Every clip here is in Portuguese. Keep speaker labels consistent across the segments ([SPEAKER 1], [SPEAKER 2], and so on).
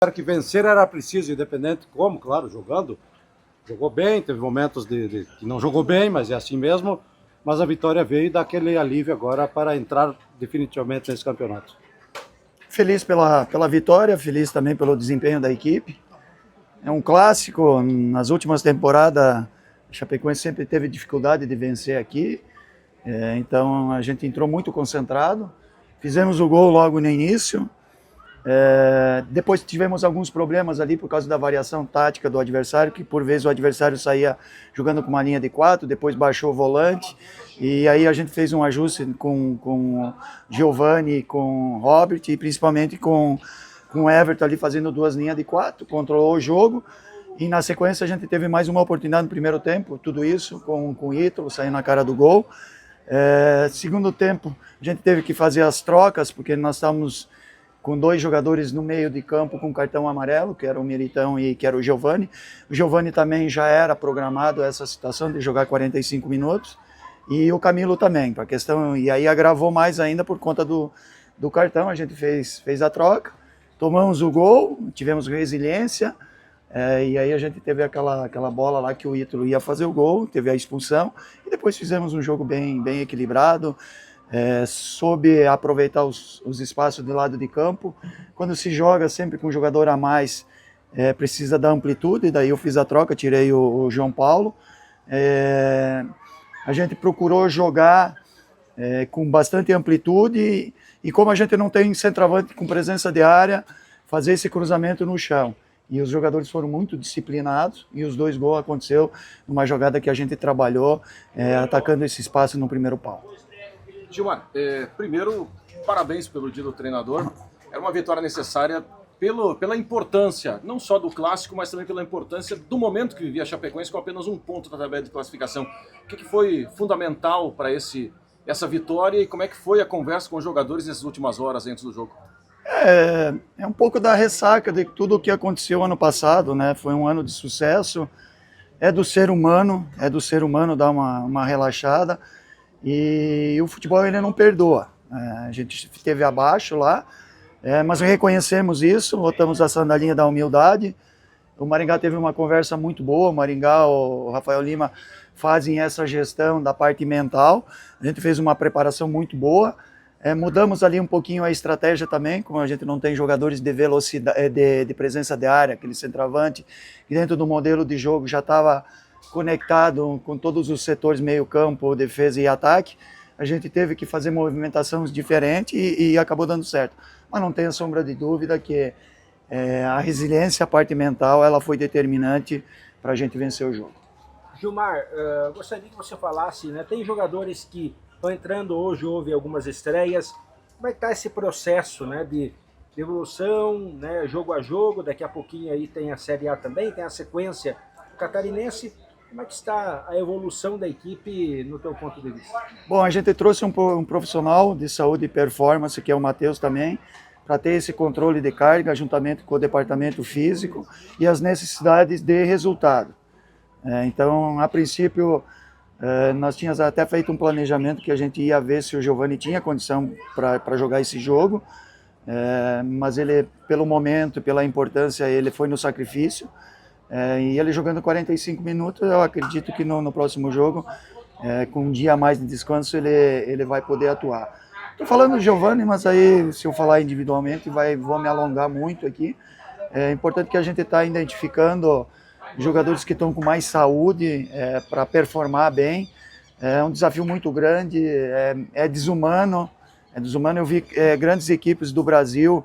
[SPEAKER 1] Que vencer era preciso, independente como, claro, jogando. Jogou bem, teve momentos que não jogou bem, mas é assim mesmo. Mas a vitória veio e dá aquele alívio agora para entrar definitivamente nesse campeonato.
[SPEAKER 2] Feliz pela vitória, feliz também pelo desempenho da equipe. É um clássico, nas últimas temporadas a Chapecoense sempre teve dificuldade de vencer aqui, então a gente entrou muito concentrado, fizemos o gol logo no início, depois tivemos alguns problemas ali por causa da variação tática do adversário, que por vezes o adversário saía jogando com uma linha de 4, depois baixou o volante, e aí a gente fez um ajuste com Giovani, com Robert e principalmente com o Everton ali fazendo 2 linhas de 4, controlou o jogo, e na sequência a gente teve mais uma oportunidade no primeiro tempo, tudo isso com o Ítalo saindo na cara do gol. Segundo tempo a gente teve que fazer as trocas, porque nós estávamos com 2 jogadores no meio de campo com cartão amarelo, que era o Militão e que era o Giovani. O Giovani também já era programado essa situação de jogar 45 minutos, e o Camilo também, a questão, e aí agravou mais ainda por conta do cartão. A gente fez a troca, tomamos o gol, tivemos resiliência, e aí a gente teve aquela bola lá que o Ítalo ia fazer o gol, teve a expulsão, e depois fizemos um jogo bem equilibrado, soube aproveitar os espaços do lado de campo. Quando se joga sempre com um jogador a mais, precisa da amplitude, e daí eu fiz a troca, tirei o João Paulo. A gente procurou jogar com bastante amplitude, e como a gente não tem centroavante com presença de área, fazer esse cruzamento no chão. E os jogadores foram muito disciplinados, e os 2 gols aconteceu numa jogada que a gente trabalhou, atacando esse espaço no primeiro pau.
[SPEAKER 3] Gilmar, primeiro, parabéns pelo dia do treinador. Era uma vitória necessária pela importância, não só do clássico, mas também pela importância do momento que vivia a Chapecoense com apenas 1 ponto na tabela de classificação. O que foi fundamental para essa vitória, e como é que foi a conversa com os jogadores nessas últimas horas antes do jogo?
[SPEAKER 2] É um pouco da ressaca de tudo o que aconteceu ano passado, né? Foi um ano de sucesso, é do ser humano dar uma relaxada, e o futebol ele não perdoa. A gente esteve abaixo lá, mas reconhecemos isso, botamos a sandalinha da humildade. O Maringá teve uma conversa muito boa, o Maringá, o Rafael Lima fazem essa gestão da parte mental, a gente fez uma preparação muito boa. Mudamos ali um pouquinho a estratégia também, como a gente não tem jogadores de velocidade, de presença de área, aquele centroavante, que dentro do modelo de jogo já estava conectado com todos os setores, meio campo, defesa e ataque. A gente teve que fazer movimentações diferentes e acabou dando certo. Mas não tenha sombra de dúvida que a resiliência, a parte mental, ela foi determinante para a gente vencer o jogo.
[SPEAKER 4] Gilmar, gostaria que você falasse, né? Tem jogadores que estão entrando hoje, houve algumas estreias. Como é que está esse processo, né, de evolução, né, jogo a jogo? Daqui a pouquinho aí tem a Série A também, tem a sequência catarinense. Como é que está a evolução da equipe no teu ponto de vista?
[SPEAKER 2] Bom, a gente trouxe um profissional de saúde e performance, que é o Matheus também, para ter esse controle de carga, juntamente com o departamento físico e as necessidades de resultado. Então, a princípio, nós tínhamos até feito um planejamento que a gente ia ver se o Giovani tinha condição para jogar esse jogo, mas ele, pelo momento, pela importância, ele foi no sacrifício, e ele jogando 45 minutos, eu acredito que no próximo jogo, com um dia a mais de descanso, ele vai poder atuar. Estou falando do Giovani, mas aí, se eu falar individualmente, vou me alongar muito aqui. É importante que a gente está identificando jogadores que estão com mais saúde para performar bem. É um desafio muito grande, é desumano. Eu vi grandes equipes do Brasil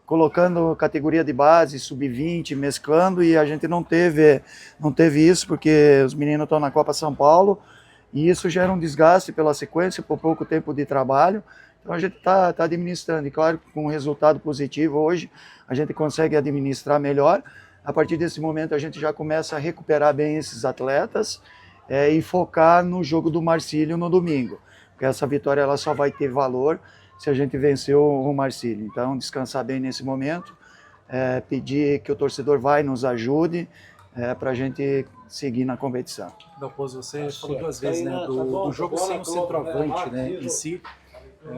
[SPEAKER 2] colocando categoria de base, sub-20, mesclando, e a gente não teve isso, porque os meninos estão na Copa São Paulo, e isso gera um desgaste pela sequência, por pouco tempo de trabalho. Então a gente está administrando, e claro, com um resultado positivo hoje, a gente consegue administrar melhor. A partir desse momento a gente já começa a recuperar bem esses atletas e focar no jogo do Marcílio no domingo, porque essa vitória ela só vai ter valor se a gente vencer o Marcílio. Então descansar bem nesse momento, pedir que o torcedor vai nos ajude para a gente seguir na competição.
[SPEAKER 5] Dalpozo, você falou 2 vezes, né, do jogo sem o centroavante, né, em si.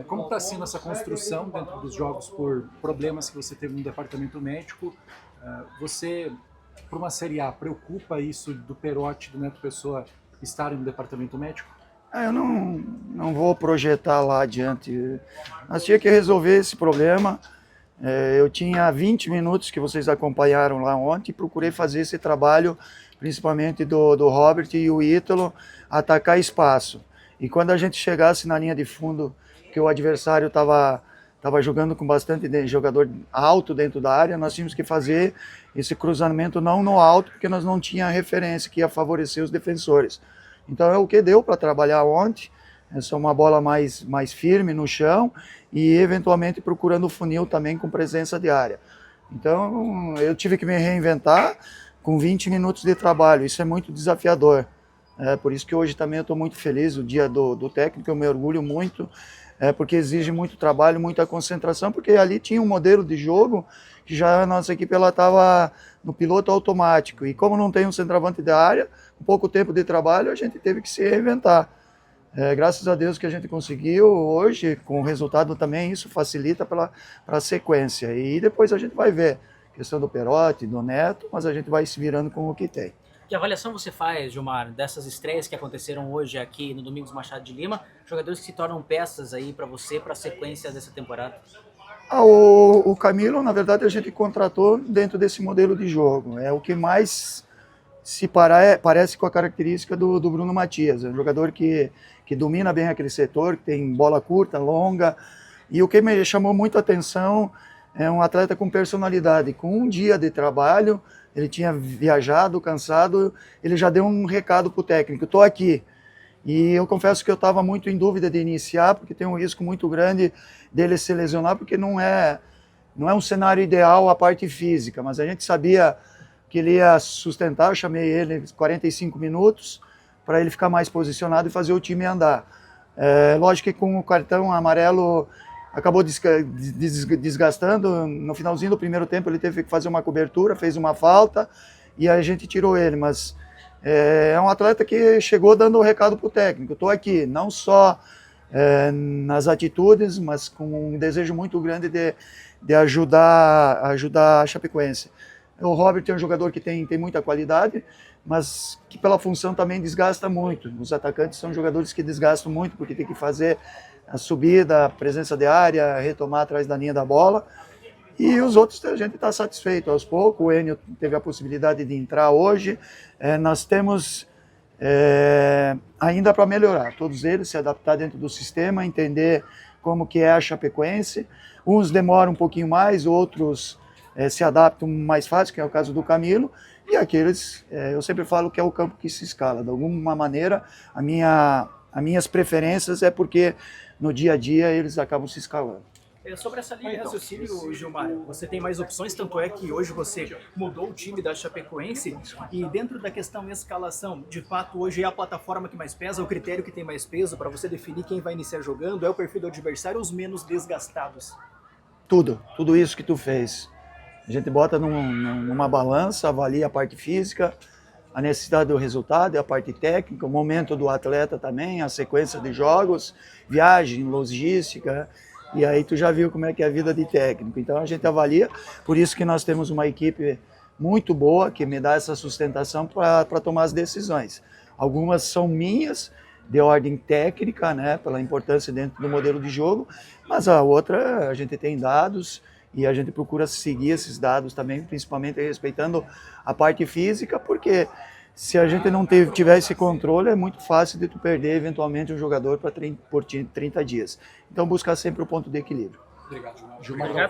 [SPEAKER 5] Como está sendo essa construção dentro dos jogos por problemas que você teve no departamento médico? Você, para uma Série A, preocupa isso do Perotti e do Neto Pessoa estarem no departamento médico?
[SPEAKER 2] Eu não vou projetar lá adiante. Nós tínhamos que resolver esse problema. Eu tinha 20 minutos que vocês acompanharam lá ontem e procurei fazer esse trabalho, principalmente do Robert e o Ítalo, atacar espaço. E quando a gente chegasse na linha de fundo, que o adversário estava jogando com bastante jogador alto dentro da área, nós tínhamos que fazer esse cruzamento não no alto, porque nós não tínhamos referência que ia favorecer os defensores. Então é o que deu para trabalhar ontem, essa é uma bola mais firme no chão e eventualmente procurando o funil também com presença de área. Então eu tive que me reinventar com 20 minutos de trabalho, isso é muito desafiador. Por isso que hoje também eu estou muito feliz, o dia do técnico, eu me orgulho muito, porque exige muito trabalho, muita concentração, porque ali tinha um modelo de jogo que já a nossa equipe estava no piloto automático, e como não tem um centroavante da área, com pouco tempo de trabalho, a gente teve que se reinventar. Graças a Deus que a gente conseguiu hoje, com o resultado também, isso facilita para a sequência, e depois a gente vai ver, questão do Perotti, do Neto, mas a gente vai se virando com o que tem.
[SPEAKER 6] Que avaliação você faz, Gilmar, dessas estreias que aconteceram hoje aqui no Domingos Machado de Lima, jogadores que se tornam peças aí para você, para a sequência dessa temporada?
[SPEAKER 2] O Camilo, na verdade, a gente contratou dentro desse modelo de jogo. É o que mais se parece com a característica do Bruno Matias. É um jogador que domina bem aquele setor, que tem bola curta, longa. E o que me chamou muito a atenção é um atleta com personalidade. Com um dia de trabalho, ele tinha viajado, cansado, ele já deu um recado para o técnico: estou aqui. E eu confesso que eu estava muito em dúvida de iniciar, porque tem um risco muito grande dele se lesionar, porque não é um cenário ideal a parte física, mas a gente sabia que ele ia sustentar. Eu chamei ele 45 minutos para ele ficar mais posicionado e fazer o time andar. Lógico que com o cartão amarelo acabou desgastando. No finalzinho do primeiro tempo ele teve que fazer uma cobertura, fez uma falta e a gente tirou ele, mas é um atleta que chegou dando o recado para o técnico: estou aqui, não só nas atitudes, mas com um desejo muito grande de ajudar a Chapecoense. O Robert é um jogador que tem muita qualidade, mas que pela função também desgasta muito. Os atacantes são jogadores que desgastam muito, porque tem que fazer a subida, a presença de área, retomar atrás da linha da bola. E os outros a gente está satisfeito aos poucos. O Enio teve a possibilidade de entrar hoje. Nós temos ainda para melhorar, todos eles se adaptar dentro do sistema, entender como que é a Chapecoense. Uns demoram um pouquinho mais, outros se adaptam mais fácil, que é o caso do Camilo. E aqueles, eu sempre falo que é o campo que se escala. De alguma maneira, as minhas preferências é porque no dia a dia eles acabam se escalando.
[SPEAKER 7] Sobre essa linha de raciocínio, Gilmar, você tem mais opções, tanto é que hoje você mudou o time da Chapecoense, e dentro da questão escalação, de fato hoje é a plataforma que mais pesa, o critério que tem mais peso para você definir quem vai iniciar jogando, é o perfil do adversário ou os menos desgastados?
[SPEAKER 2] Tudo isso que tu fez. A gente bota numa balança, avalia a parte física, a necessidade do resultado, a parte técnica, o momento do atleta também, a sequência de jogos, viagem, logística. E aí tu já viu como é que é a vida de técnico. Então a gente avalia, por isso que nós temos uma equipe muito boa, que me dá essa sustentação para tomar as decisões. Algumas são minhas, de ordem técnica, né, pela importância dentro do modelo de jogo, mas a outra a gente tem dados e a gente procura seguir esses dados também, principalmente respeitando a parte física, porque se a gente não tiver esse controle, é muito fácil de tu perder eventualmente um jogador por 30 dias. Então buscar sempre o ponto de equilíbrio.
[SPEAKER 5] Obrigado, Gilmar.